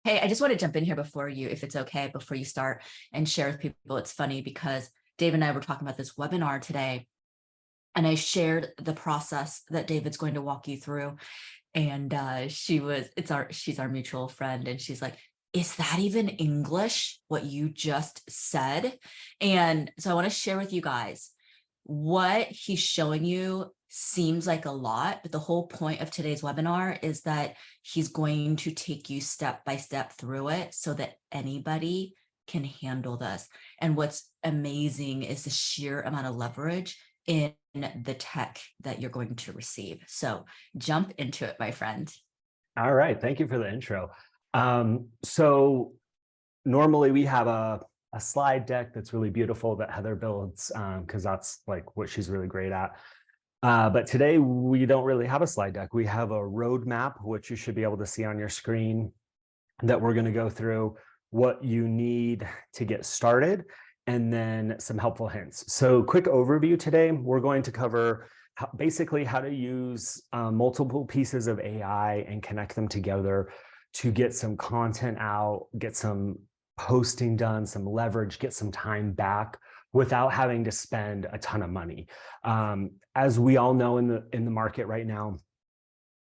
Hey, I just want to jump in here if it's okay, before you start and share with people. It's funny because Dave and I were talking about this webinar today, and I shared the process that David's going to walk you through. And she's our mutual friend. And she's like, is that even English, what you just said? And so I want to share with you guys what he's showing you seems like a lot, but the whole point of today's webinar is that he's going to take you step by step through it so that anybody can handle this. And what's amazing is the sheer amount of leverage in the tech that you're going to receive. So jump into it, my friend. All right. Thank you for the intro. So normally we have a slide deck that's really beautiful that Heather builds because that's like what she's really great at. But today we don't really have a slide deck. We have a roadmap, which you should be able to see on your screen, that we're going to go through what you need to get started and then some helpful hints. So quick overview today, we're going to cover basically how to use multiple pieces of AI and connect them together to get some content out, get some posting done, some leverage, get some time back without having to spend a ton of money. As we all know in the market right now,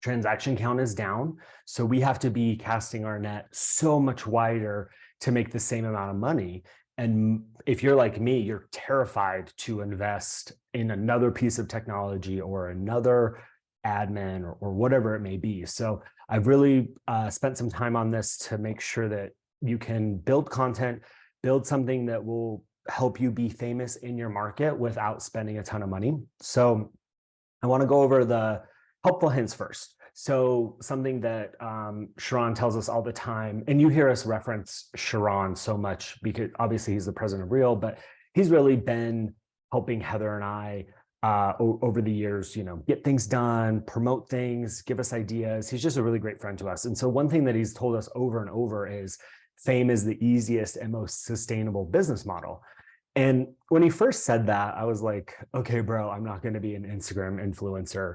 transaction count is down. So we have to be casting our net so much wider to make the same amount of money. And if you're like me, you're terrified to invest in another piece of technology or another admin or whatever it may be. So I've really spent some time on this to make sure that you can build content, build something that will help you be famous in your market without spending a ton of money. So I want to go over the helpful hints first. So something that Sharon tells us all the time, and you hear us reference Sharon so much because obviously he's the president of Real, but he's really been helping Heather and I over the years, get things done, promote things, give us ideas. He's just a really great friend to us. And so one thing that he's told us over and over is fame is the easiest and most sustainable business model. And when he first said that, I was like, okay, bro, I'm not going to be an Instagram influencer.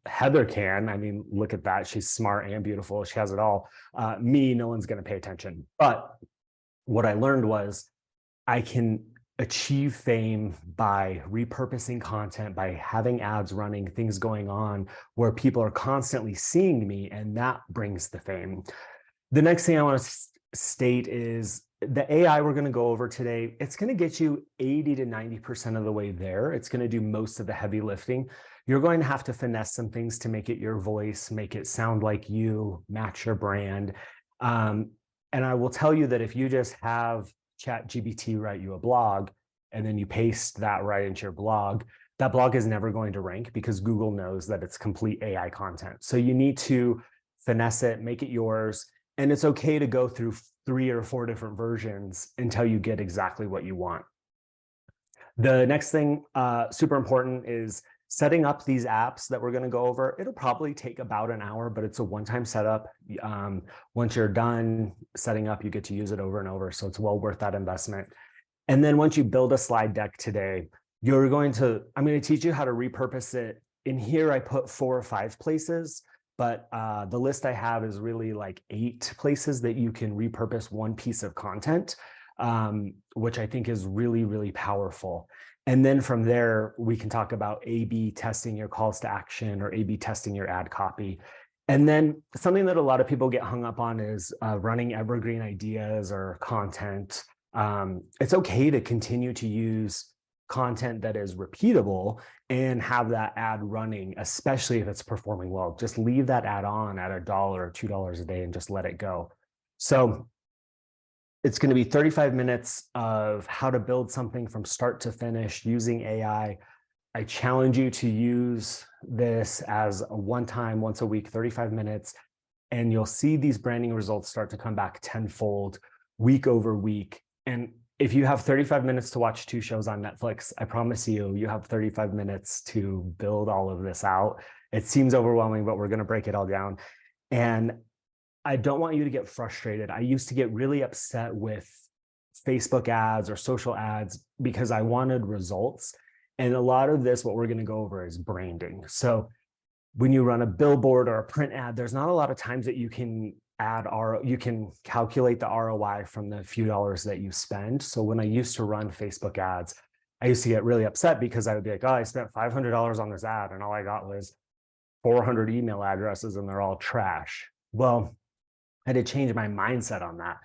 Heather can. I mean, look at that. She's smart and beautiful. She has it all. Me, no one's going to pay attention. But what I learned was I can achieve fame by repurposing content, by having ads running, things going on where people are constantly seeing me, and that brings the fame. The next thing I want to state is the AI we're going to go over today. It's going to get you 80 to 90% of the way there. It's going to do most of the heavy lifting. You're going to have to finesse some things to make it your voice, make it sound like you, match your brand. And I will tell you that if you just have ChatGPT write you a blog and then you paste that right into your blog, that blog is never going to rank because Google knows that it's complete AI content. So you need to finesse it, make it yours. And it's okay to go through 3 or 4 different versions until you get exactly what you want. The next thing, super important, is setting up these apps that we're going to go over. It'll probably take about an hour, but it's a one-time setup. Once you're done setting up, you get to use it over and over. So it's well worth that investment. And then once you build a slide deck today, I'm going to teach you how to repurpose it. In here, I put 4 or 5 places. But the list I have is really like 8 places that you can repurpose one piece of content, which I think is really, really powerful. And then from there, we can talk about A/B testing your calls to action or A/B testing your ad copy. And then something that a lot of people get hung up on is running evergreen ideas or content. It's okay to continue to use content that is repeatable and have that ad running, especially if it's performing well. Just leave that ad on at $1 or $2 a day and just let it go. So it's going to be 35 minutes of how to build something from start to finish using AI. I challenge you to use this as a one-time, once a week, 35 minutes, and you'll see these branding results start to come back tenfold week over week. And if you have 35 minutes to watch 2 shows on Netflix, I promise you have 35 minutes to build all of this out. It seems overwhelming, but we're going to break it all down. And I don't want you to get frustrated. I used to get really upset with Facebook ads or social ads because I wanted results. And a lot of this, what we're going to go over, is branding. So when you run a billboard or a print ad, there's not a lot of times that you can you can calculate the ROI from the few dollars that you spend. So when I used to run Facebook ads, I used to get really upset because I would be like, oh, I spent $500 on this ad and all I got was 400 email addresses and they're all trash. Well, I had to change my mindset on that.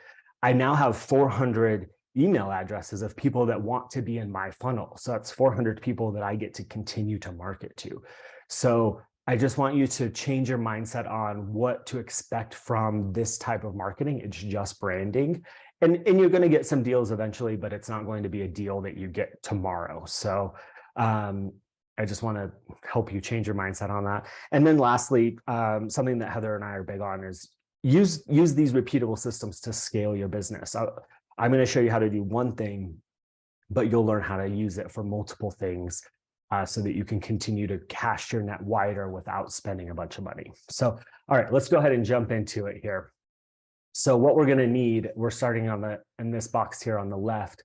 I now have 400 email addresses of people that want to be in my funnel. So that's 400 people that I get to continue to market to. So I just want you to change your mindset on what to expect from this type of marketing. It's just branding. And you're going to get some deals eventually, but it's not going to be a deal that you get tomorrow. So I just want to help you change your mindset on that. And then lastly, something that Heather and I are big on is use these repeatable systems to scale your business. I'm going to show you how to do one thing, but you'll learn how to use it for multiple things so that you can continue to cast your net wider without spending a bunch of money. So, all right, let's go ahead and jump into it here. So what we're going to need, we're starting in this box here on the left.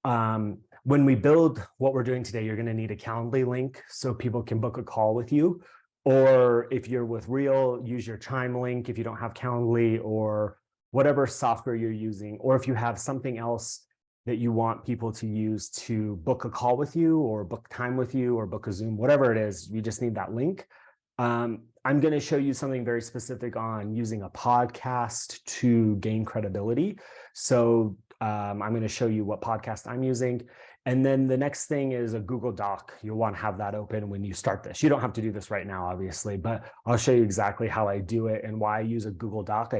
When we build what we're doing today, you're going to need a Calendly link so people can book a call with you. Or if you're with Real, use your Chime link if you don't have Calendly or whatever software you're using. Or if you have something else that you want people to use to book a call with you or book time with you or book a Zoom, whatever it is, you just need that link. I'm going to show you something very specific on using a podcast to gain credibility. So I'm going to show you what podcast I'm using. And then the next thing is a Google Doc. You'll want to have that open when you start this. You don't have to do this right now, obviously, but I'll show you exactly how I do it and why I use a Google Doc.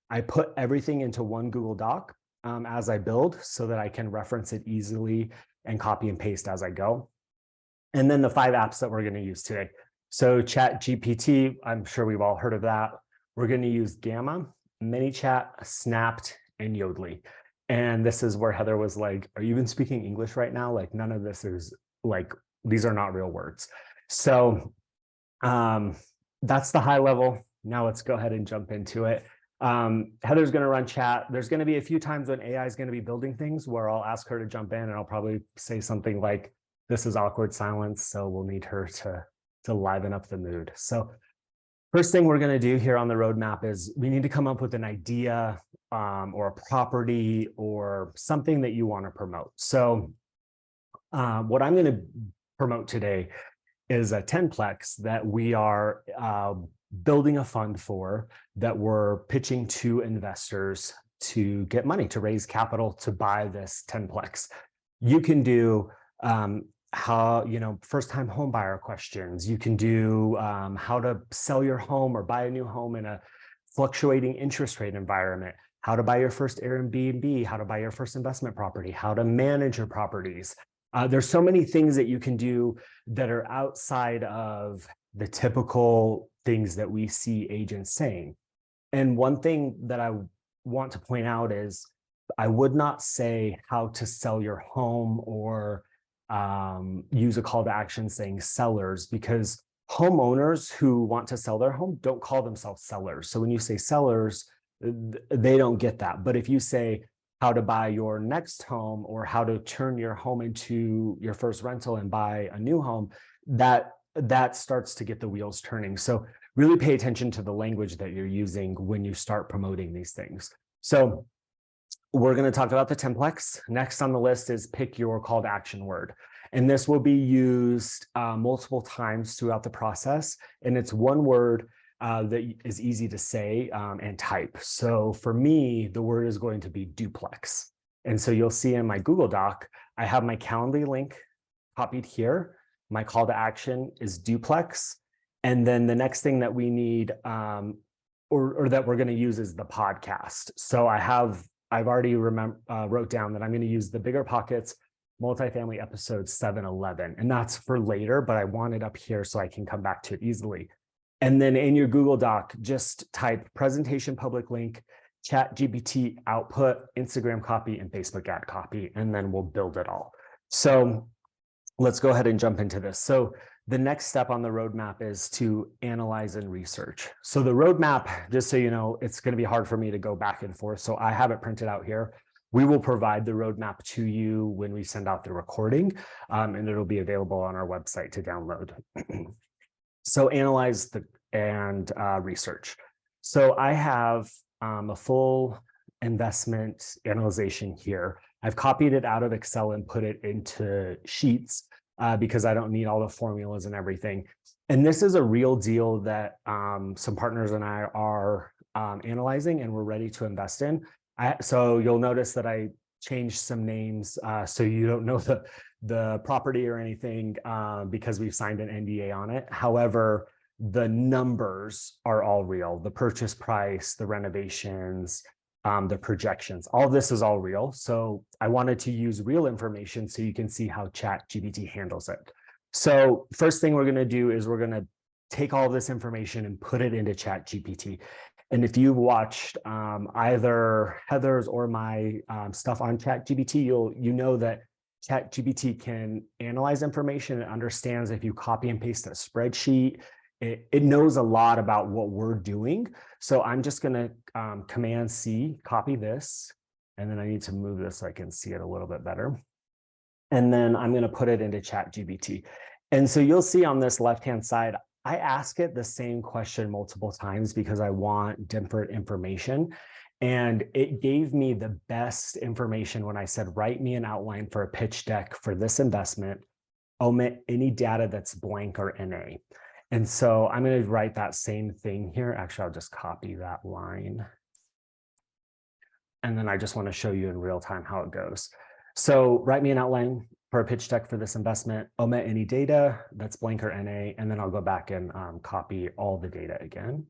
I put everything into one Google Doc as I build so that I can reference it easily and copy and paste as I go. And then the 5 apps that we're going to use today. So ChatGPT, I'm sure we've all heard of that. We're going to use Gamma, ManyChat, Snapped, and Yodlee. And this is where Heather was like, are you even speaking English right now? Like none of this is like, these are not real words. So that's the high level. Now let's go ahead and jump into it. Heather's going to run chat. There's going to be a few times when AI is going to be building things where I'll ask her to jump in and I'll probably say something like, this is awkward silence. So we'll need her to liven up the mood. So first thing we're going to do here on the roadmap is we need to come up with an idea or a property or something that you want to promote. So what I'm going to promote today is a 10-plex that we are building a fund for, that we're pitching to investors to get money, to raise capital to buy this 10-plex. You can do first-time home buyer questions. You can do how to sell your home or buy a new home in a fluctuating interest rate environment, how to buy your first Airbnb, how to buy your first investment property, how to manage your properties. There's so many things that you can do that are outside of the typical things that we see agents saying. And one thing that I want to point out is I would not say how to sell your home or use a call to action saying sellers, because homeowners who want to sell their home don't call themselves sellers. So when you say sellers, they don't get that. But if you say how to buy your next home or how to turn your home into your first rental and buy a new home, that starts to get the wheels turning. So really pay attention to the language that you're using when you start promoting these things. So we're going to talk about the 10-plex. Next on the list is pick your call to action word. And this will be used multiple times throughout the process. And it's one word that is easy to say and type. So for me, the word is going to be duplex. And so you'll see in my Google Doc, I have my Calendly link copied here. My call to action is duplex. And then the next thing that we need or that we're going to use is the podcast. So I've already wrote down that I'm going to use the Bigger Pockets multifamily episode 711. And that's for later, but I want it up here so I can come back to it easily. And then in your Google Doc, just type presentation public link, ChatGPT output, Instagram copy, and Facebook ad copy, and then we'll build it all. So let's go ahead and jump into this. So the next step on the roadmap is to analyze and research. So the roadmap, just so you know, it's going to be hard for me to go back and forth. So I have it printed out here. We will provide the roadmap to you when we send out the recording, and it'll be available on our website to download. So analyze and research. So I have a full investment analyzation here. I've copied it out of Excel and put it into Sheets because I don't need all the formulas and everything. And this is a real deal that some partners and I are analyzing and we're ready to invest in. So you'll notice that I changed some names so you don't know the property or anything because we've signed an NDA on it. However, the numbers are all real. The purchase price, the renovations, the projections, all this is all real. So I wanted to use real information so you can see how ChatGPT handles it. So first thing we're going to do is we're going to take all this information and put it into ChatGPT. And if you've watched either Heather's or my stuff on ChatGPT, you know that ChatGPT can analyze information and understands if you copy and paste a spreadsheet. It knows a lot about what we're doing. So I'm just going to Command C, copy this, and then I need to move this so I can see it a little bit better. And then I'm going to put it into ChatGPT. And so you'll see on this left-hand side, I ask it the same question multiple times because I want different information. And it gave me the best information when I said, write me an outline for a pitch deck for this investment, omit any data that's blank or NA. And so I'm going to write that same thing here. Actually, I'll just copy that line. And then I just want to show you in real time how it goes. So write me an outline for a pitch deck for this investment, omit any data that's blank or NA, and then I'll go back and copy all the data again.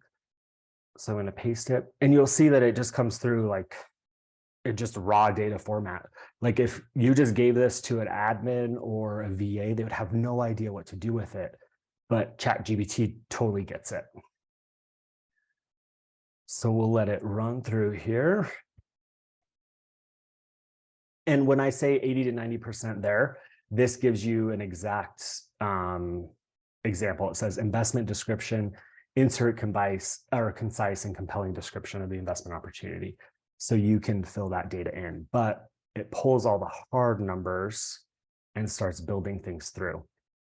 So I'm going to paste it, and you'll see that it just comes through like it just raw data format. Like if you just gave this to an admin or a VA, they would have no idea what to do with it. But ChatGPT totally gets it. So we'll let it run through here. And when I say 80 to 90% there, this gives you an exact example. It says investment description, insert concise and compelling description of the investment opportunity. So you can fill that data in, but it pulls all the hard numbers and starts building things through.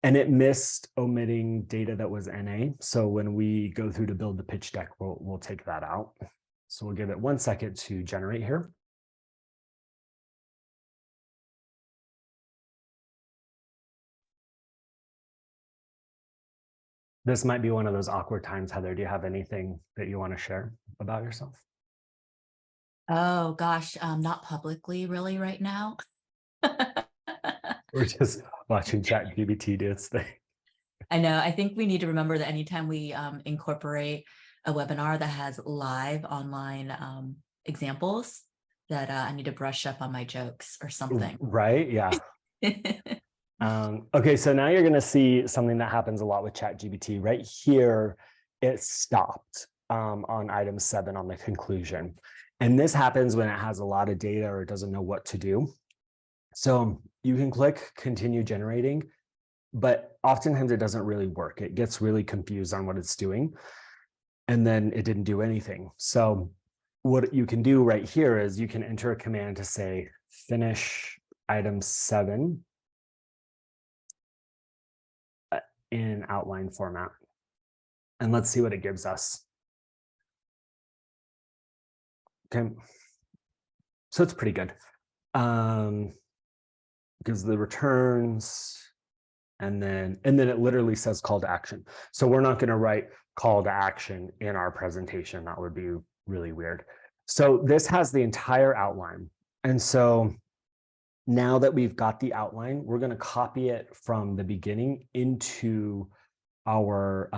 And it missed omitting data that was NA. So when we go through to build the pitch deck, we'll take that out. So we'll give it 1 second to generate here. This might be one of those awkward times. Heather, do you have anything that you want to share about yourself? Oh gosh, not publicly really right now. We're just watching ChatGPT do its thing. I know. I think we need to remember that anytime we incorporate a webinar that has live online examples, that I need to brush up on my jokes or something. Right? Yeah. Okay, so now you're going to see something that happens a lot with ChatGPT. Right here, it stopped on item 7 on the conclusion. And this happens when it has a lot of data or it doesn't know what to do. So you can click continue generating, but oftentimes it doesn't really work. It gets really confused on what it's doing, and then it didn't do anything. So what you can do right here is you can enter a command to say finish item 7 in outline format. And let's see what it gives us. Okay. So it's pretty good. Gives the returns, and then it literally says call to action. So we're not going to write call to action in our presentation. That would be really weird. So this has the entire outline. And so now that we've got the outline, we're going to copy it from the beginning into our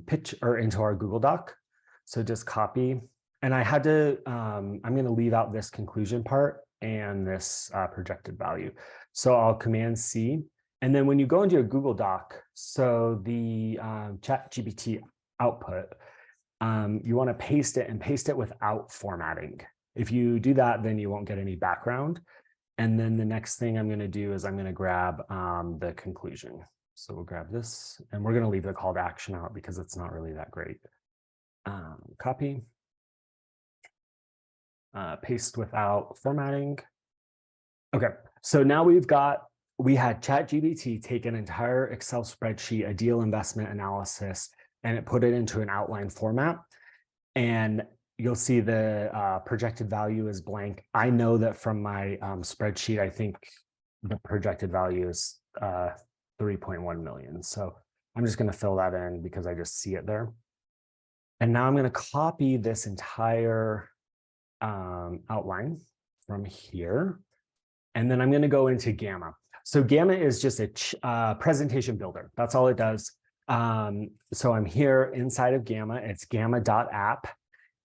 pitch or into our Google Doc. So just copy. And I had to, I'm going to leave out this conclusion part and this projected value. So I'll Command C. And then when you go into your Google Doc, so the ChatGPT output, you want to paste it and paste it without formatting. If you do that, then you won't get any background. And then the next thing I'm going to do is I'm going to grab the conclusion. So we'll grab this, and we're going to leave the call to action out because it's not really that great. Copy. Paste without formatting. Okay, so now we had ChatGPT take an entire Excel spreadsheet, a deal investment analysis, and it put it into an outline format. And you'll see the projected value is blank. I know that from my spreadsheet, I think the projected value is 3.1 million. So I'm just going to fill that in because I just see it there. And now I'm going to copy this entire outline from here. And then I'm going to go into Gamma. So Gamma is just a presentation builder. That's all it does. So I'm here inside of Gamma. It's gamma.app.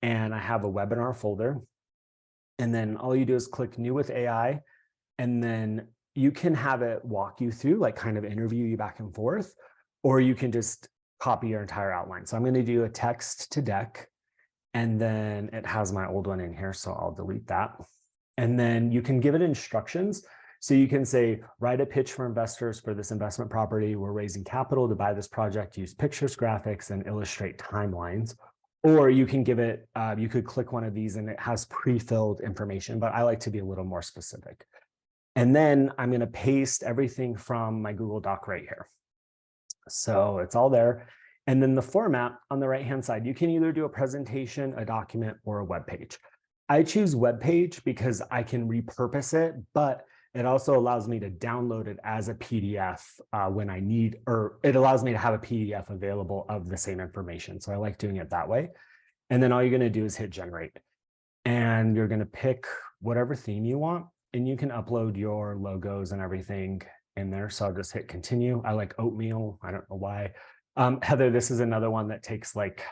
And I have a webinar folder. And then all you do is click New with AI. And then you can have it walk you through, like kind of interview you back and forth, or you can just copy your entire outline. So I'm going to do a text to deck. And then it has my old one in here, so I'll delete that. And then you can give it instructions. So you can say, write a pitch for investors for this investment property. We're raising capital to buy this project, use pictures, graphics, and illustrate timelines. Or you can give it, you could click one of these and it has pre-filled information, but I like to be a little more specific. And then I'm going to paste everything from my Google Doc right here. So it's all there. And then the format on the right-hand side, you can either do a presentation, a document, or a web page. I choose web page because I can repurpose it, but it also allows me to download it as a PDF when I need, or it allows me to have a PDF available of the same information. So I like doing it that way. And then all you're going to do is hit generate. And you're going to pick whatever theme you want, and you can upload your logos and everything in there. So I'll just hit continue. I like oatmeal. I don't know why. Heather, this is another one that takes like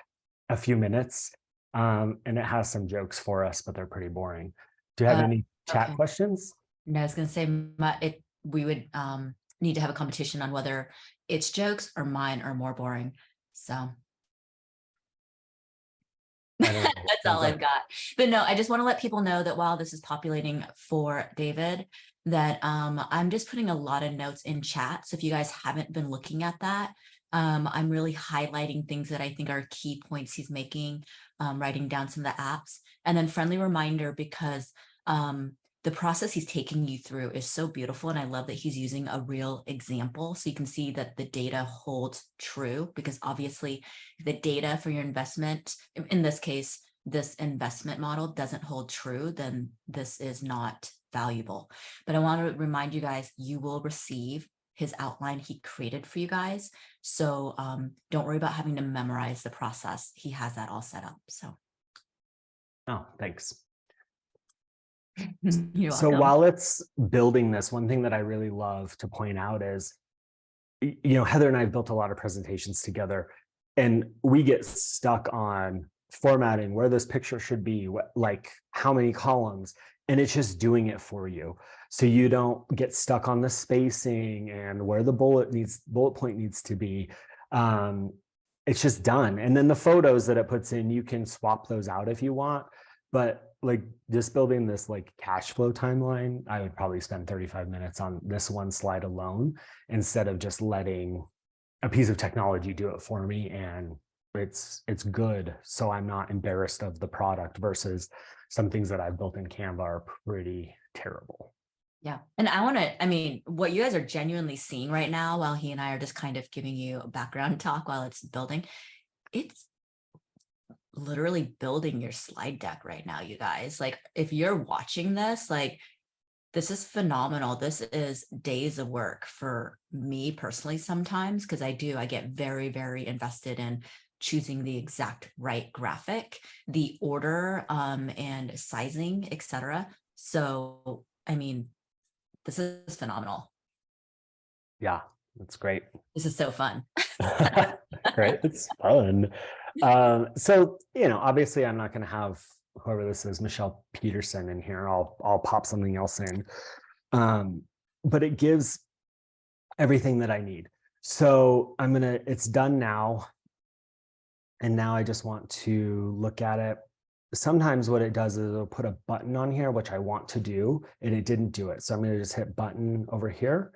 a few minutes. And it has some jokes for us, but they're pretty boring. Do you have any chat questions? No, I was going to say we would need to have a competition on whether its jokes or mine are more boring. So that's all I've got. But no, I just want to let people know that while this is populating for David, that I'm just putting a lot of notes in chat. So if you guys haven't been looking at that, I'm really highlighting things that I think are key points he's making, writing down some of the apps, and then friendly reminder because the process he's taking you through is so beautiful. And I love that he's using a real example. So you can see that the data holds true, because obviously the data for your investment, in this case, this investment model doesn't hold true, then this is not valuable. But I want to remind you guys, you will receive his outline he created for you guys. So don't worry about having to memorize the process. He has that all set up. So. Oh, thanks. You're so welcome. While it's building this, one thing that I really love to point out is, Heather and I have built a lot of presentations together, and we get stuck on formatting where this picture should be, like how many columns, and it's just doing it for you. So you don't get stuck on the spacing and where the bullet point needs to be. It's just done. And then the photos that it puts in, you can swap those out if you want. But like just building this like cash flow timeline, I would probably spend 35 minutes on this one slide alone instead of just letting a piece of technology do it for me. And it's good. So I'm not embarrassed of the product versus some things that I've built in Canva are pretty terrible. Yeah. And what you guys are genuinely seeing right now, while he and I are just kind of giving you a background talk while it's building, it's literally building your slide deck right now, you guys. Like if you're watching this, like this is phenomenal. This is days of work for me personally sometimes, because I get very, very invested in choosing the exact right graphic, the order and sizing, etc. So, this is phenomenal. Yeah, that's great. This is so fun. Right, it's fun. So, obviously I'm not going to have whoever this is, Michelle Peterson, in here. I'll pop something else in. But it gives everything that I need. So it's done now. And now I just want to look at it. Sometimes what it does is it'll put a button on here, which I want to do, and it didn't do it. So I'm going to just hit button over here,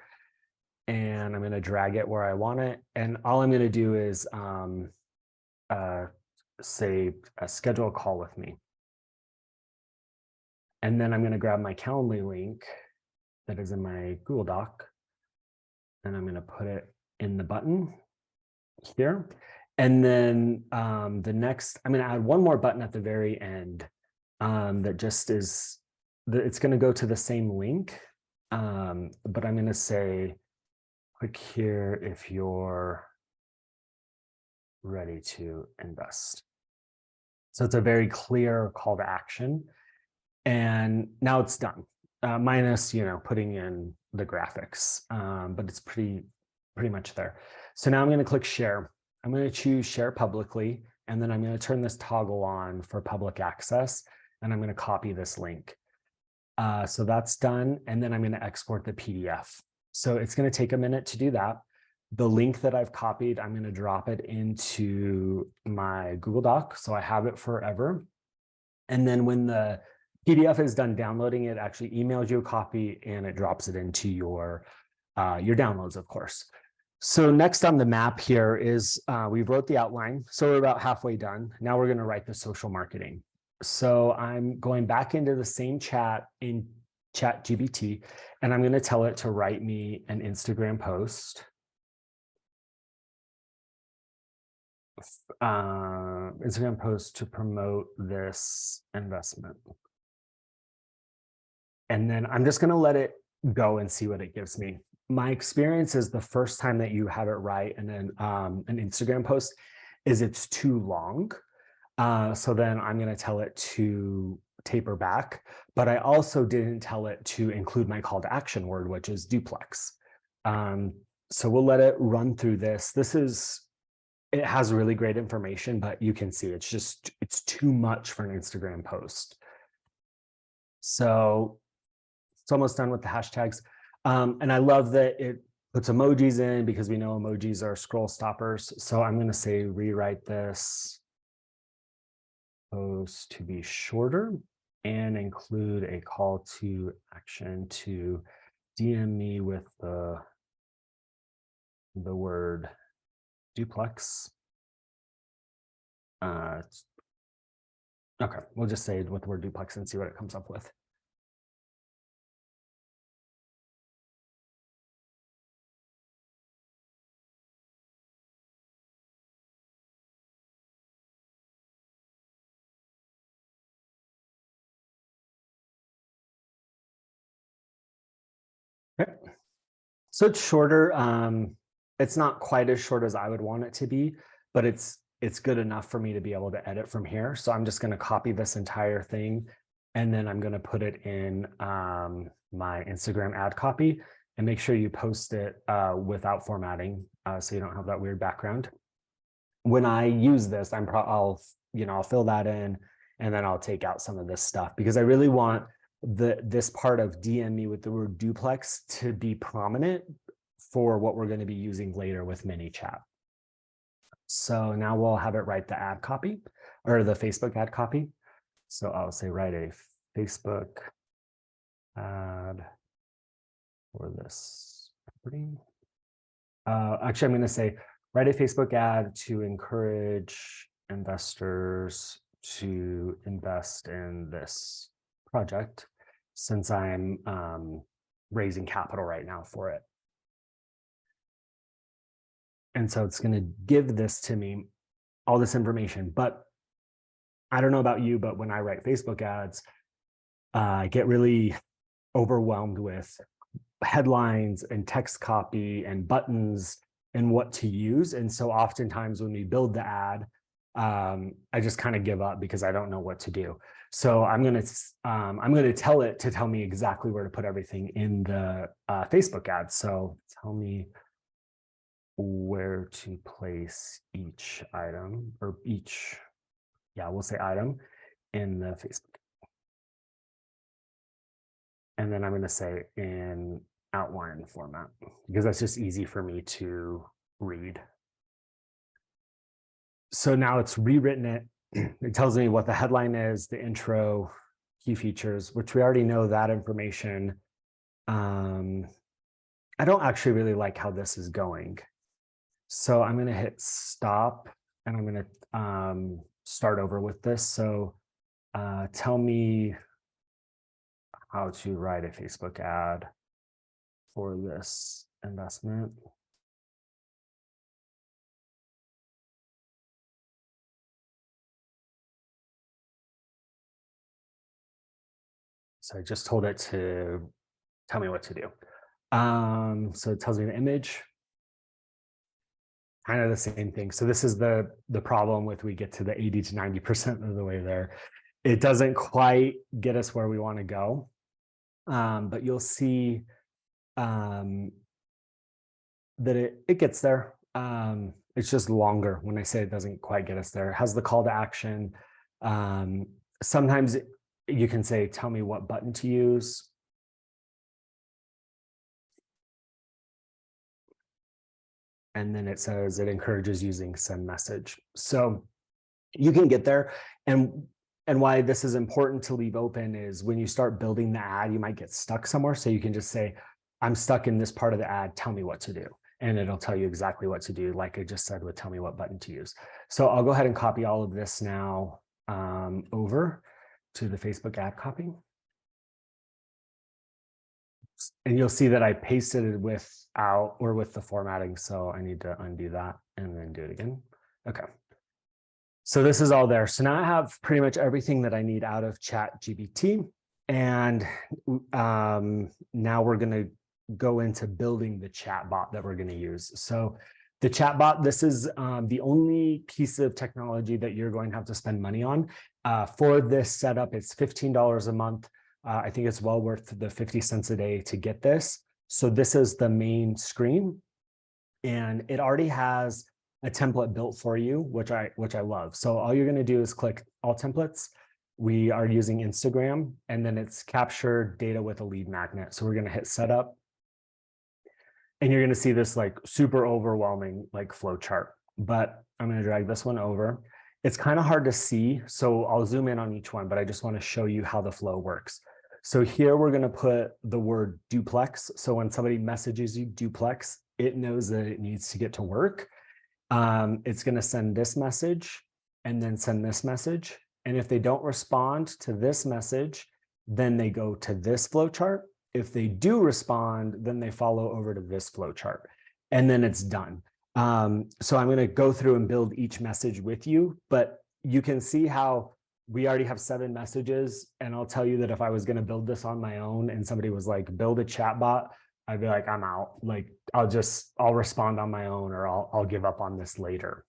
and I'm going to drag it where I want it. And all I'm going to do is say schedule a call with me. And then I'm going to grab my Calendly link that is in my Google Doc, and I'm going to put it in the button here. And then the next, I'm going to add one more button at the very end that just is, it's going to go to the same link, but I'm going to say, click here if you're ready to invest. So it's a very clear call to action. And now it's done, minus, putting in the graphics, but it's pretty much there. So now I'm going to click share. I'm going to choose share publicly, and then I'm going to turn this toggle on for public access, and I'm going to copy this link. So that's done, and then I'm going to export the PDF. So it's going to take a minute to do that. The link that I've copied, I'm going to drop it into my Google Doc, so I have it forever. And then when the PDF is done downloading, it actually emails you a copy and it drops it into your downloads, of course. So next on the map here is we wrote the outline. So we're about halfway done. Now we're going to write the social marketing. So I'm going back into the same chat in ChatGPT, and I'm going to tell it to write me an Instagram post. Instagram post to promote this investment. And then I'm just going to let it go and see what it gives me. My experience is the first time that you have it right and then an Instagram post is it's too long. So then I'm going to tell it to taper back, but I also didn't tell it to include my call to action word, which is duplex. So we'll let it run through this. It has really great information, but you can see it's too much for an Instagram post. So it's almost done with the hashtags. And I love that it puts emojis in because we know emojis are scroll stoppers. So I'm going to say rewrite this post to be shorter and include a call to action to DM me with the word duplex. Okay, we'll just say it with the word duplex and see what it comes up with. Okay. So it's shorter. It's not quite as short as I would want it to be, but it's good enough for me to be able to edit from here. So I'm just going to copy this entire thing, and then I'm going to put it in my Instagram ad copy, and make sure you post it without formatting, so you don't have that weird background. When I use this, I'll fill that in, and then I'll take out some of this stuff because I really want this part of DM me with the word duplex to be prominent for what we're going to be using later with ManyChat. So now we'll have it write the ad copy or the Facebook ad copy. So I'll say write a Facebook ad for this property. Actually, I'm going to say write a Facebook ad to encourage investors to invest in this project, since I'm raising capital right now for it. And so it's going to give this to me, all this information. But I don't know about you, but when I write Facebook ads, I get really overwhelmed with headlines and text copy and buttons and what to use. And so oftentimes when we build the ad, I just kind of give up because I don't know what to do. So I'm going to tell it to tell me exactly where to put everything in the Facebook ad. So tell me where to place each item, or we'll say item in the Facebook. And then I'm going to say in outline format, because that's just easy for me to read. So now it's rewritten it. It tells me what the headline is, the intro, key features, which we already know that information. I don't actually really like how this is going. So I'm going to hit stop, and I'm going to start over with this. So tell me how to write a Facebook ad for this investment. So I just told it to tell me what to do. So it tells me the image, kind of the same thing. So this is the problem with we get to the 80 to 90% of the way there. It doesn't quite get us where we want to go. But you'll see that it gets there. It's just longer. When I say it doesn't quite get us there, it has the call to action. Sometimes you can say, tell me what button to use. And then it says it encourages using send message. So you can get there. And why this is important to leave open is when you start building the ad, you might get stuck somewhere. So you can just say, I'm stuck in this part of the ad, tell me what to do. And it'll tell you exactly what to do, like I just said with tell me what button to use. So I'll go ahead and copy all of this now over to the Facebook ad copy. And you'll see that I pasted it with the formatting. So I need to undo that and then do it again. Okay. So this is all there. So now I have pretty much everything that I need out of ChatGPT. And now we're going to go into building the chatbot that we're going to use. So the chatbot, this is the only piece of technology that you're going to have to spend money on. For this setup, it's $15 a month. I think it's well worth the 50 cents a day to get this. So this is the main screen, and it already has a template built for you, which I love. So all you're going to do is click all templates. We are using Instagram, and then it's captured data with a lead magnet. So we're going to hit setup, and you're going to see this like super overwhelming like flow chart. But I'm going to drag this one over. It's kind of hard to see, so I'll zoom in on each one, but I just want to show you how the flow works. So here we're going to put the word duplex. So when somebody messages you duplex, it knows that it needs to get to work. It's going to send this message and then send this message. And if they don't respond to this message, then they go to this flow chart. If they do respond, then they follow over to this flow chart, and then it's done. So I'm going to go through and build each message with you, but you can see how we already have 7 messages. And I'll tell you that if I was going to build this on my own and somebody was like, build a chatbot, I'd be like, I'm out. Like, I'll respond on my own, or I'll give up on this later.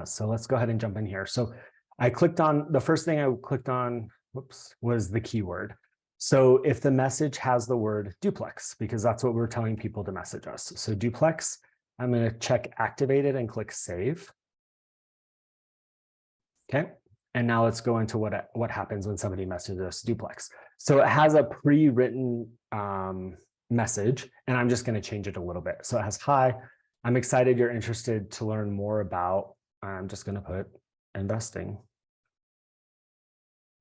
So let's go ahead and jump in here. So I clicked on, the first thing I clicked on, was the keyword. So if the message has the word duplex, because that's what we're telling people to message us. So duplex, I'm going to check activated and click save. Okay. And now let's go into what happens when somebody messages us duplex. So it has a pre-written message, and I'm just going to change it a little bit. So it has, hi, I'm excited you're interested to learn more about, I'm just going to put investing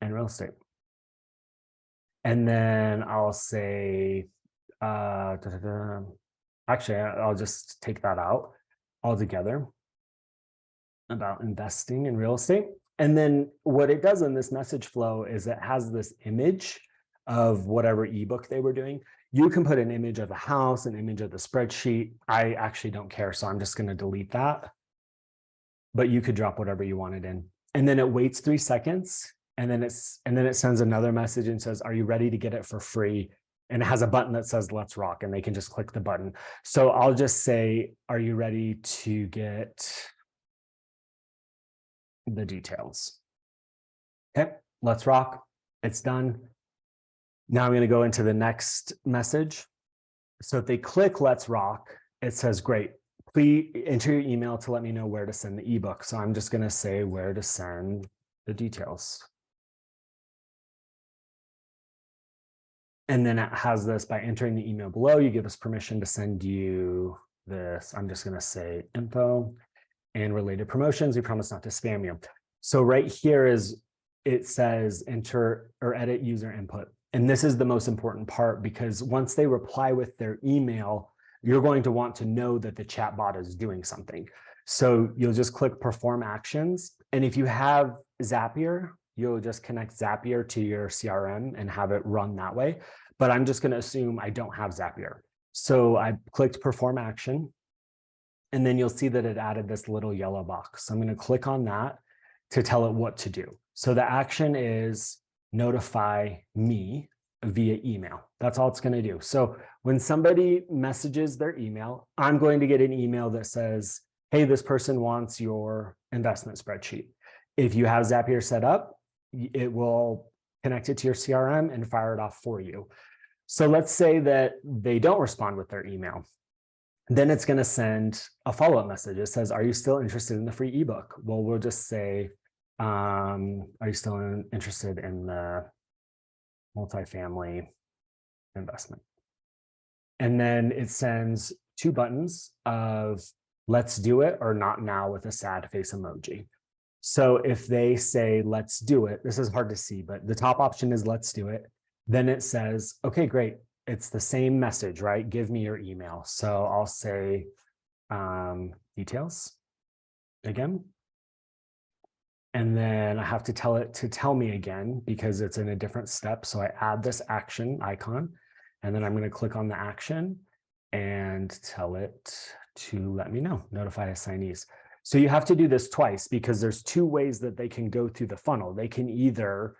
and real estate. And then I'll say, actually, I'll just take that out altogether, about investing in real estate. And then what it does in this message flow is it has this image of whatever ebook they were doing. You can put an image of the house, an image of the spreadsheet. I actually don't care, so I'm just going to delete that. But you could drop whatever you wanted in. And then it waits 3 seconds, and then it sends another message and says, are you ready to get it for free? And it has a button that says let's rock, and they can just click the button. So I'll just say, are you ready to get the details? Okay, let's rock. It's done. Now I'm going to go into the next message. So if they click let's rock, it says, great, please enter your email to let me know where to send the ebook. So I'm just going to say where to send the details. And then it has this, by entering the email below, you give us permission to send you this. I'm just going to say info and related promotions. We promise not to spam you. So right here is, it says enter or edit user input. And this is the most important part, because once they reply with their email, you're going to want to know that the chatbot is doing something. So you'll just click perform actions. And if you have Zapier, you'll just connect Zapier to your CRM and have it run that way. But I'm just going to assume I don't have Zapier. So I clicked perform action, and then you'll see that it added this little yellow box. So I'm going to click on that to tell it what to do. So the action is notify me via email. That's all it's going to do. So when somebody messages their email, I'm going to get an email that says, hey, this person wants your investment spreadsheet. If you have Zapier set up, it will connect it to your CRM and fire it off for you. So let's say that they don't respond with their email. Then it's going to send a follow-up message. It says, are you still interested in the free ebook? Well, we'll just say, are you still interested in the multifamily investment? And then it sends 2 buttons of let's do it or not now with a sad face emoji. So if they say, let's do it, this is hard to see, but the top option is let's do it. Then it says, okay, great. It's the same message, right? Give me your email. So I'll say details again. And then I have to tell it to tell me again because it's in a different step. So I add this action icon, and then I'm going to click on the action and tell it to let me know, notify assignees. So you have to do this twice because there's 2 ways that they can go through the funnel. They can either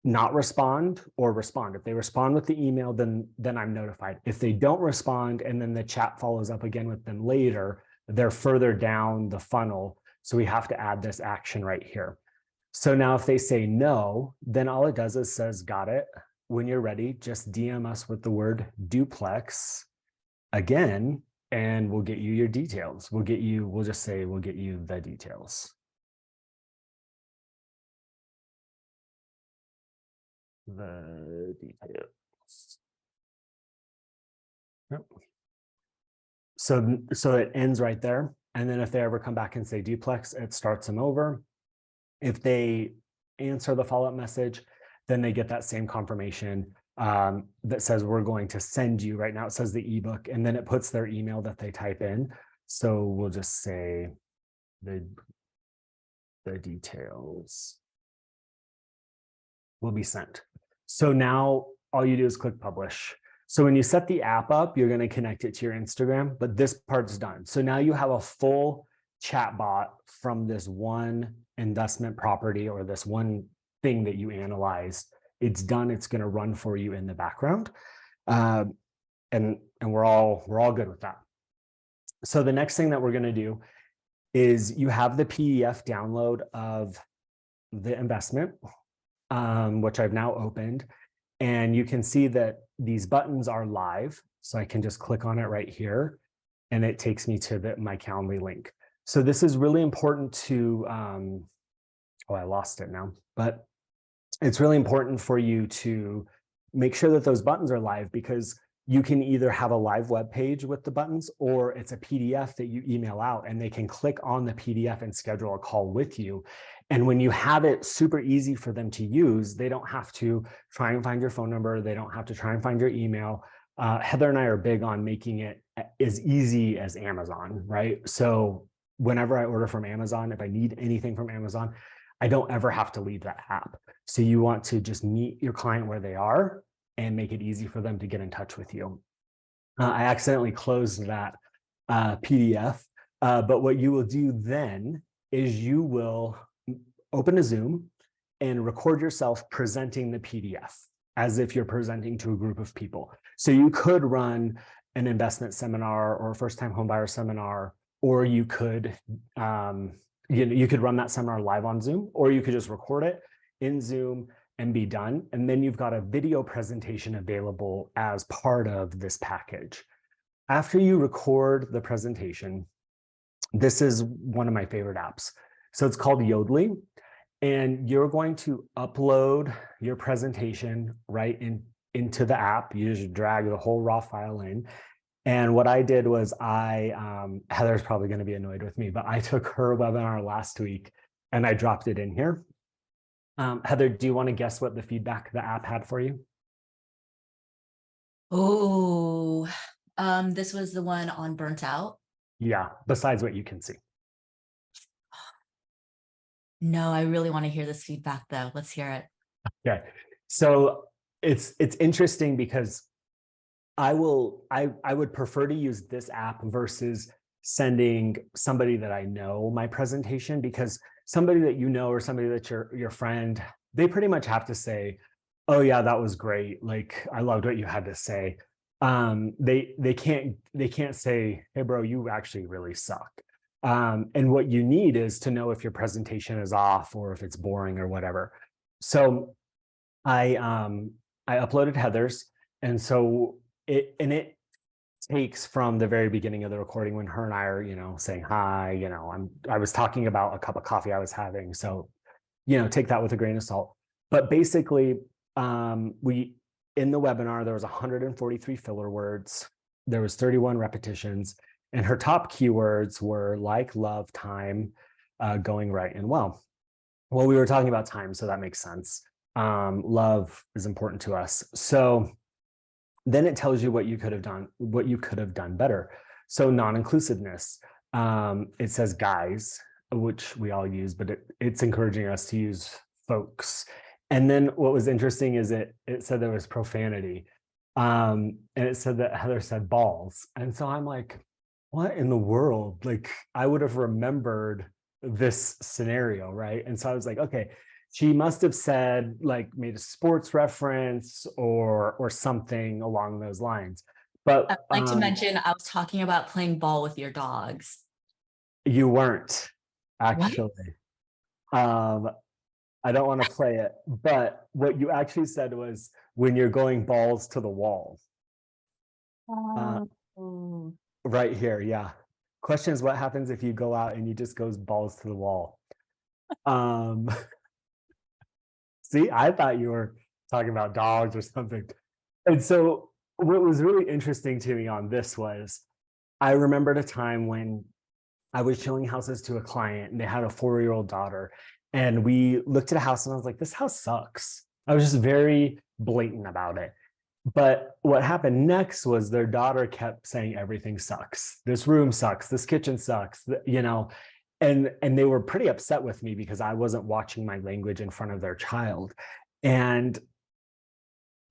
not respond or respond. If they respond with the email, then I'm notified. If they don't respond and then the chat follows up again with them later, they're further down the funnel. So we have to add this action right here. So now if they say no, then all it does is says, got it. When you're ready, just DM us with the word duplex again, and we'll get you your details. We'll just say, we'll get you the details. The details. Yep. So it ends right there. And then if they ever come back and say duplex, it starts them over. If they answer the follow-up message, then they get that same confirmation that says we're going to send you, right now it says the ebook, and then it puts their email that they type in. So we'll just say the details will be sent. So now all you do is click publish. So when you set the app up, you're going to connect it to your Instagram, but this part's done. So now you have a full chat bot from this one investment property or this one thing that you analyzed. It's done. It's going to run for you in the background. And we're all good with that. So the next thing that we're going to do is you have the PDF download of the investment, which I've now opened. And you can see that these buttons are live. So I can just click on it right here, and it takes me to my Calendly link. So this is really important to, oh, I lost it now, but it's really important for you to make sure that those buttons are live, because you can either have a live web page with the buttons, or it's a PDF that you email out and they can click on the PDF and schedule a call with you. And when you have it super easy for them to use, they don't have to try and find your phone number. They don't have to try and find your email. Heather and I are big on making it as easy as Amazon, right? So whenever I order from Amazon, if I need anything from Amazon, I don't ever have to leave that app. So you want to just meet your client where they are and make it easy for them to get in touch with you. I accidentally closed that PDF, but what you will do then is you will open a Zoom and record yourself presenting the PDF as if you're presenting to a group of people. So you could run an investment seminar or a first-time homebuyer seminar, or you could you could run that seminar live on Zoom, or you could just record it in Zoom and be done. And then you've got a video presentation available as part of this package. After you record the presentation, this is one of my favorite apps. So it's called Yodlee, and you're going to upload your presentation right into the app. You just drag the whole raw file in. And what I did was Heather's probably going to be annoyed with me, but I took her webinar last week and I dropped it in here. Heather, do you want to guess what the feedback the app had for you? Oh, this was the one on burnt out. Yeah, besides what you can see. No, I really want to hear this feedback though. Let's hear it. Okay, so it's interesting because I would prefer to use this app versus sending somebody that I know my presentation, because somebody that you know or somebody that's your friend they pretty much have to say, oh yeah, that was great. Like, I loved what you had to say. They can't say, hey bro, you actually really suck. And what you need is to know if your presentation is off or if it's boring or whatever. So I uploaded Heather's, and so it takes from the very beginning of the recording when her and I are, saying hi, I was talking about a cup of coffee I was having. So, take that with a grain of salt. But basically, we in the webinar, there was 143 filler words, there was 31 repetitions, and her top keywords were like, love, time, going right, and well. Well, we were talking about time, so that makes sense. Love is important to us. So then it tells you what you could have done better. So non-inclusiveness, it says guys, which we all use, but it's encouraging us to use folks. And then what was interesting is it said there was profanity, and it said that Heather said balls. And so I'm like, what in the world? Like, I would have remembered this scenario, right? And so I was like, okay, she must have said, like, made a sports reference or something along those lines. But I'd like to mention, I was talking about playing ball with your dogs. you weren't What? actually. I don't want to play it, but what you actually said was when you're going balls to the wall. Oh. Right here, yeah. Question is, what happens if you go out and you just goes balls to the wall? See, I thought you were talking about dogs or something. And so what was really interesting to me on this was, I remembered a time when I was showing houses to a client and they had a 4-year-old daughter, and we looked at a house and I was like, this house sucks. I was just very blatant about it. But what happened next was their daughter kept saying everything sucks. This room sucks. This kitchen sucks, and they were pretty upset with me because I wasn't watching my language in front of their child. And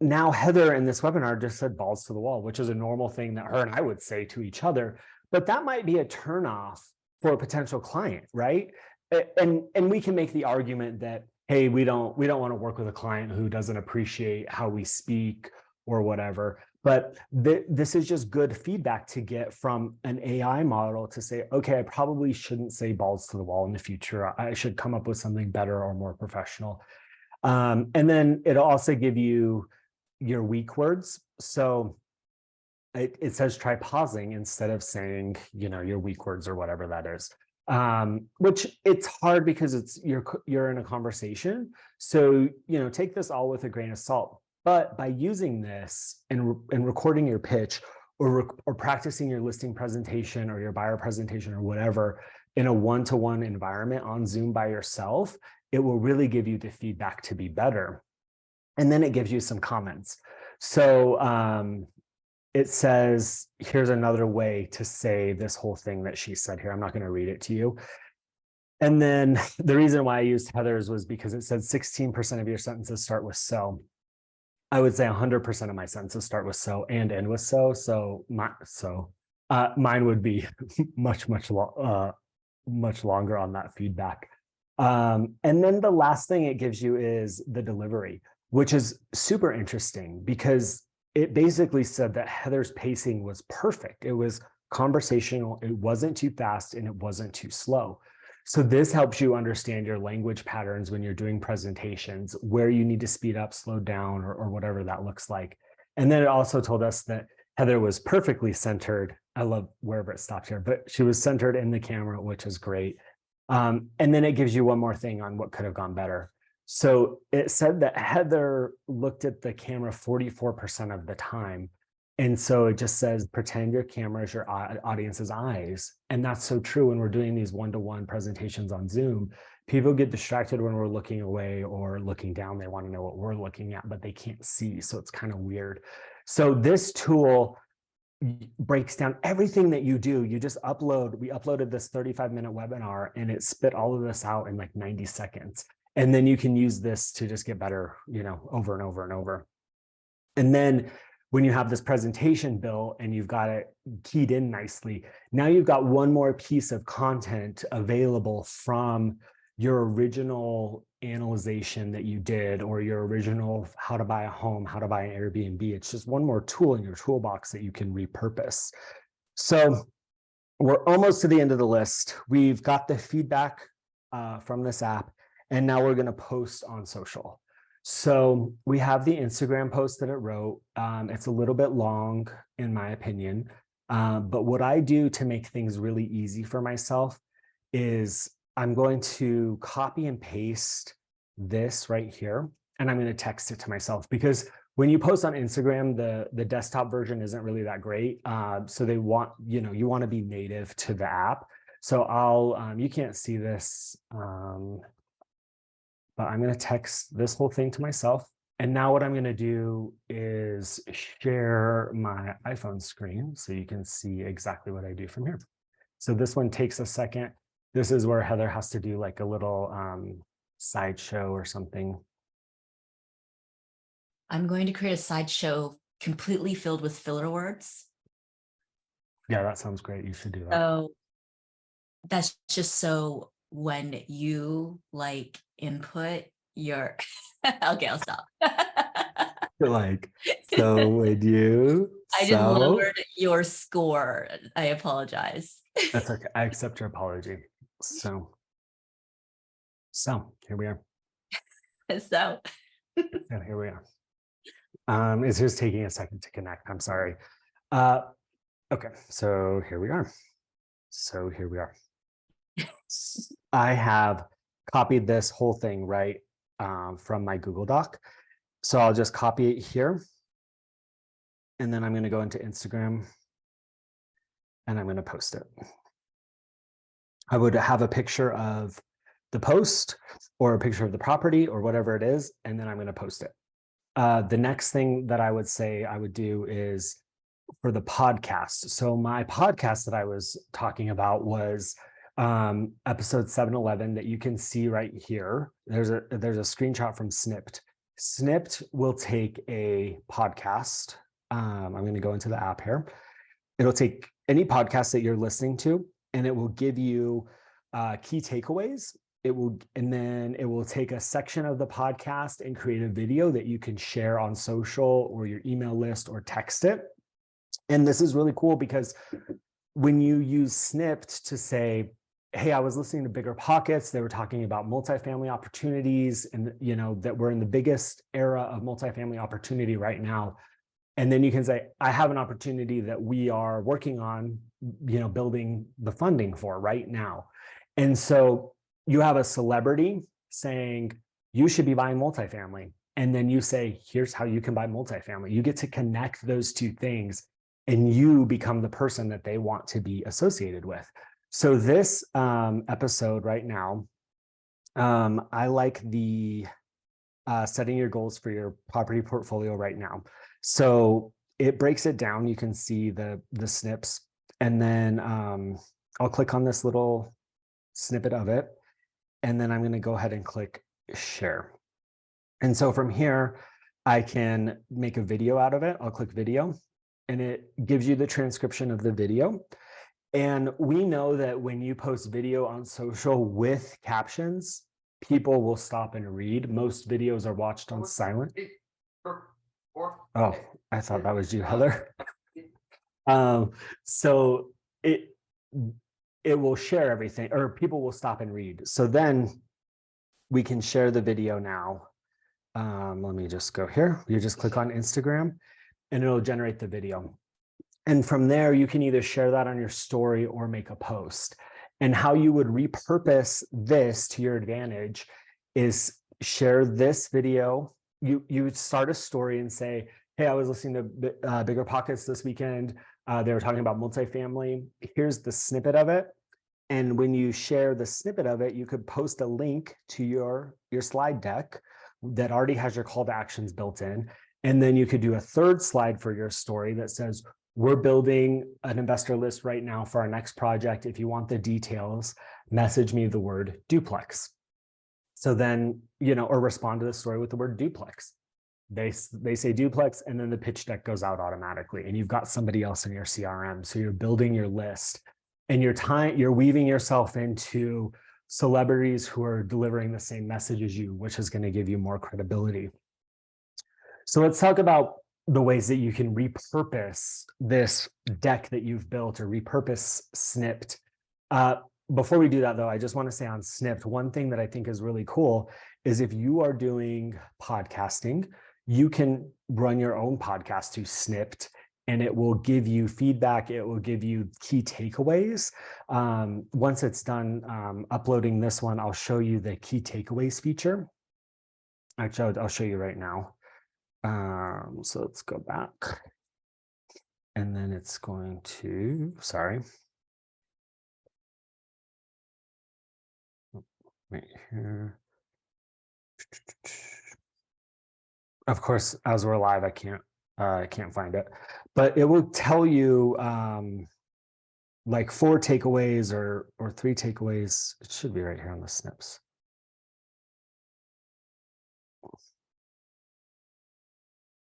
now Heather in this webinar just said balls to the wall, which is a normal thing that her and I would say to each other. But that might be a turnoff for a potential client, right? And we can make the argument that, hey, we don't want to work with a client who doesn't appreciate how we speak or whatever. But this is just good feedback to get from an AI model to say, okay, I probably shouldn't say balls to the wall in the future. I should come up with something better or more professional. And then it'll also give you your weak words. So it says try pausing instead of saying, your weak words or whatever that is. Which it's hard because you're in a conversation. So, take this all with a grain of salt. But by using this and recording your pitch or practicing your listing presentation or your buyer presentation or whatever in a one-to-one environment on Zoom by yourself, it will really give you the feedback to be better. And then it gives you some comments. So it says, here's another way to say this whole thing that she said here. I'm not going to read it to you. And then the reason why I used Heather's was because it said 16% of your sentences start with so. I would say 100% of my sentences start with so and end with so. So mine would be much longer on that feedback. And then the last thing it gives you is the delivery, which is super interesting because it basically said that Heather's pacing was perfect. It was conversational. It wasn't too fast and it wasn't too slow. So this helps you understand your language patterns when you're doing presentations, where you need to speed up, slow down, or whatever that looks like. And then it also told us that Heather was perfectly centered. I love wherever it stopped here, but she was centered in the camera, which is great. And then it gives you one more thing on what could have gone better. So it said that Heather looked at the camera 44% of the time. And so it just says, pretend your camera is your audience's eyes. And that's so true when we're doing these one-to-one presentations on Zoom. People get distracted when we're looking away or looking down. They want to know what we're looking at, but they can't see. So it's kind of weird. So this tool breaks down everything that you do. You just we uploaded this 35-minute webinar and it spit all of this out in like 90 seconds. And then you can use this to just get better, over and over and over. And then when you have this presentation built and you've got it keyed in nicely, now you've got one more piece of content available from your original analyzation that you did, or your original how to buy a home, how to buy an Airbnb. It's just one more tool in your toolbox that you can repurpose. So we're almost to the end of the list. We've got the feedback from this app, and now we're going to post on social. So we have the Instagram post that it wrote. It's a little bit long, in my opinion. But what I do to make things really easy for myself is I'm going to copy and paste this right here, and I'm going to text it to myself, because when you post on Instagram, the desktop version isn't really that great. So they want, you want to be native to the app. So you can't see this, but I'm going to text this whole thing to myself. And now what I'm going to do is share my iPhone screen so you can see exactly what I do from here. So this one takes a second. This is where Heather has to do like a little slideshow or something. I'm going to create a slideshow completely filled with filler words. Yeah, that sounds great. You should do that. So that's just so when you like input your, okay, I'll stop. Like, so would you? I just lowered your score. I apologize. That's okay. I accept your apology. So here we are. So here we are. It's just taking a second to connect. I'm sorry. Okay, so here we are. I have copied this whole thing, right, from my Google Doc. So I'll just copy it here. And then I'm going to go into Instagram and I'm going to post it. I would have a picture of the post or a picture of the property or whatever it is, and then I'm going to post it. The next thing that I would say I would do is for the podcast. So my podcast that I was talking about was episode 711 that you can see right here. There's a screenshot from Snipped. Snipped will take a podcast. I'm going to go into the app here. It'll take any podcast that you're listening to, and it will give you key takeaways. And then it will take a section of the podcast and create a video that you can share on social or your email list or text it. And this is really cool because when you use Snipped to say, hey, I was listening to Bigger Pockets, they were talking about multifamily opportunities, and that we're in the biggest era of multifamily opportunity right now. And then you can say, I have an opportunity that we are working on, building the funding for right now. And so you have a celebrity saying, you should be buying multifamily. And then you say, here's how you can buy multifamily. You get to connect those two things, and you become the person that they want to be associated with. So this episode right now, I like the setting your goals for your property portfolio right now. So it breaks it down. You can see the snips, and then I'll click on this little snippet of it, and then I'm going to go ahead and click share. And so from here, I can make a video out of it. I'll click video, and it gives you the transcription of the video. And we know that when you post video on social with captions, people will stop and read. Most videos are watched on silent. Oh, I thought that was you, Heather. So it will share everything, or people will stop and read. So then we can share the video now. Let me just go here. You just click on Instagram and it'll generate the video. And from there, you can either share that on your story or make a post. And how you would repurpose this to your advantage is share this video. You would start a story and say, hey, I was listening to Bigger Pockets this weekend. They were talking about multifamily. Here's the snippet of it. And when you share the snippet of it, you could post a link to your slide deck that already has your call to actions built in. And then you could do a third slide for your story that says, we're building an investor list right now for our next project. If you want the details, message me the word duplex. So then, or respond to the story with the word duplex. They say duplex, and then the pitch deck goes out automatically, and you've got somebody else in your CRM. So you're building your list, and you're weaving yourself into celebrities who are delivering the same message as you, which is going to give you more credibility. So let's talk about the ways that you can repurpose this deck that you've built, or repurpose Snipped. Before we do that, though, I just want to say on Snipped, one thing that I think is really cool is if you are doing podcasting, you can run your own podcast to Snipped, and it will give you feedback. It will give you key takeaways. Once it's done uploading this one, I'll show you the key takeaways feature. Actually, I'll show you right now. So let's go back. And then it's going to, sorry. Right here. Of course, as we're live, I can't find it, but it will tell you like 4 takeaways or 3 takeaways. It should be right here on the snips.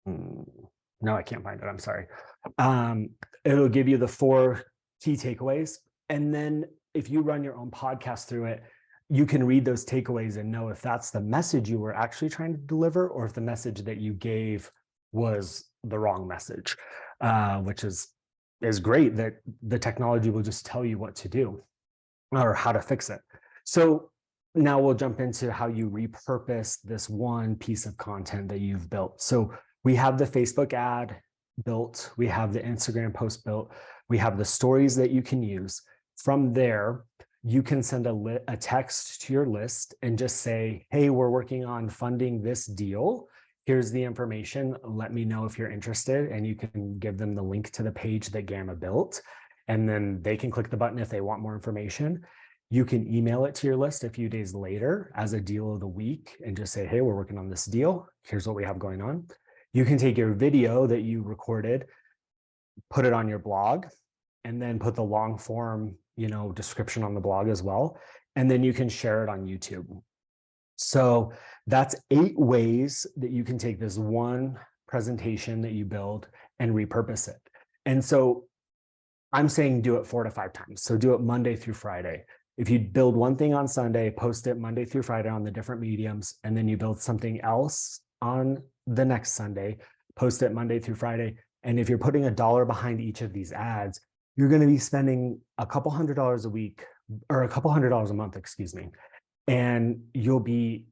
No, I can't find it. I'm sorry. It'll give you the 4 key takeaways. And then if you run your own podcast through it, you can read those takeaways and know if that's the message you were actually trying to deliver, or if the message that you gave was the wrong message, which is great that the technology will just tell you what to do or how to fix it. So now we'll jump into how you repurpose this one piece of content that you've built. So we have the Facebook ad built, we have the Instagram post built, we have the stories that you can use. From there, you can send a text to your list and just say, hey, we're working on funding this deal. Here's the information. Let me know if you're interested. And you can give them the link to the page that Gamma built. And then they can click the button if they want more information. You can email it to your list a few days later as a deal of the week and just say, hey, we're working on this deal. Here's what we have going on. You can take your video that you recorded, put it on your blog, and then put the long form, description on the blog as well. And then you can share it on YouTube. So that's 8 ways that you can take this one presentation that you build and repurpose it. And so I'm saying do it 4 to 5 times. So do it Monday through Friday. If you build one thing on Sunday, post it Monday through Friday on the different mediums, and then you build something else on the next Sunday, post it Monday through Friday. And if you're putting $1 behind each of these ads, you're going to be spending a couple $100s a week, or a couple $100s a month, excuse me. And you'll be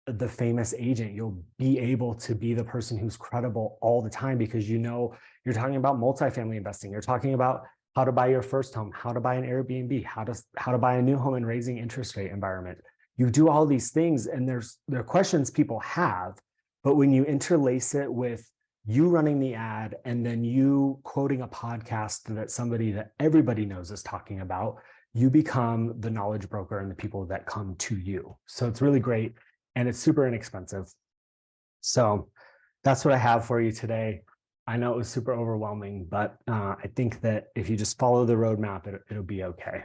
the famous agent. You'll be able to be the person who's credible all the time, because you're talking about multifamily investing. You're talking about how to buy your first home, how to buy an Airbnb, how to buy a new home in raising interest rate environment. You do all these things, and there are questions people have, but when you interlace it with you running the ad and then you quoting a podcast that somebody that everybody knows is talking about, you become the knowledge broker and the people that come to you. So it's really great, and it's super inexpensive. So that's what I have for you today. I know it was super overwhelming, but I think that if you just follow the roadmap, it'll be okay.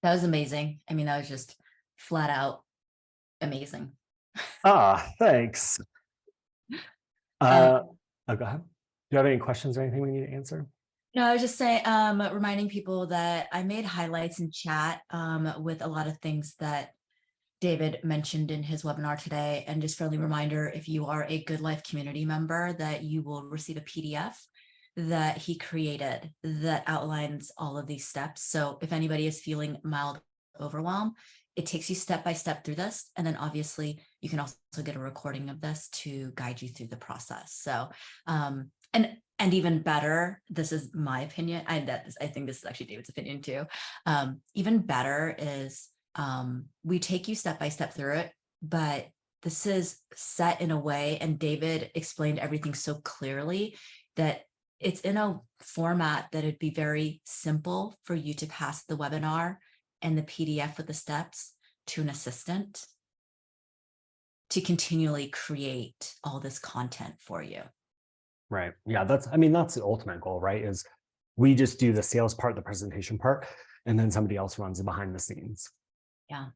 That was amazing. I mean, that was just flat out amazing. Thanks. Go ahead. Do you have any questions or anything we need to answer? No, I was just saying, reminding people that I made highlights in chat with a lot of things that David mentioned in his webinar today. And just friendly reminder, if you are a GoodLife Community member, that you will receive a PDF that he created that outlines all of these steps. So if anybody is feeling mild overwhelm, it takes you step by step through this. And then obviously you can also get a recording of this to guide you through the process. So, and even better, this is my opinion. I think this is actually David's opinion too. Even better is we take you step by step through it, but this is set in a way, and David explained everything so clearly that it's in a format that it'd be very simple for you to pass the webinar and the PDF with the steps to an assistant to continually create all this content for you. Right. Yeah, that's the ultimate goal, right? Is we just do the sales part, the presentation part, and then somebody else runs behind the scenes. Yeah.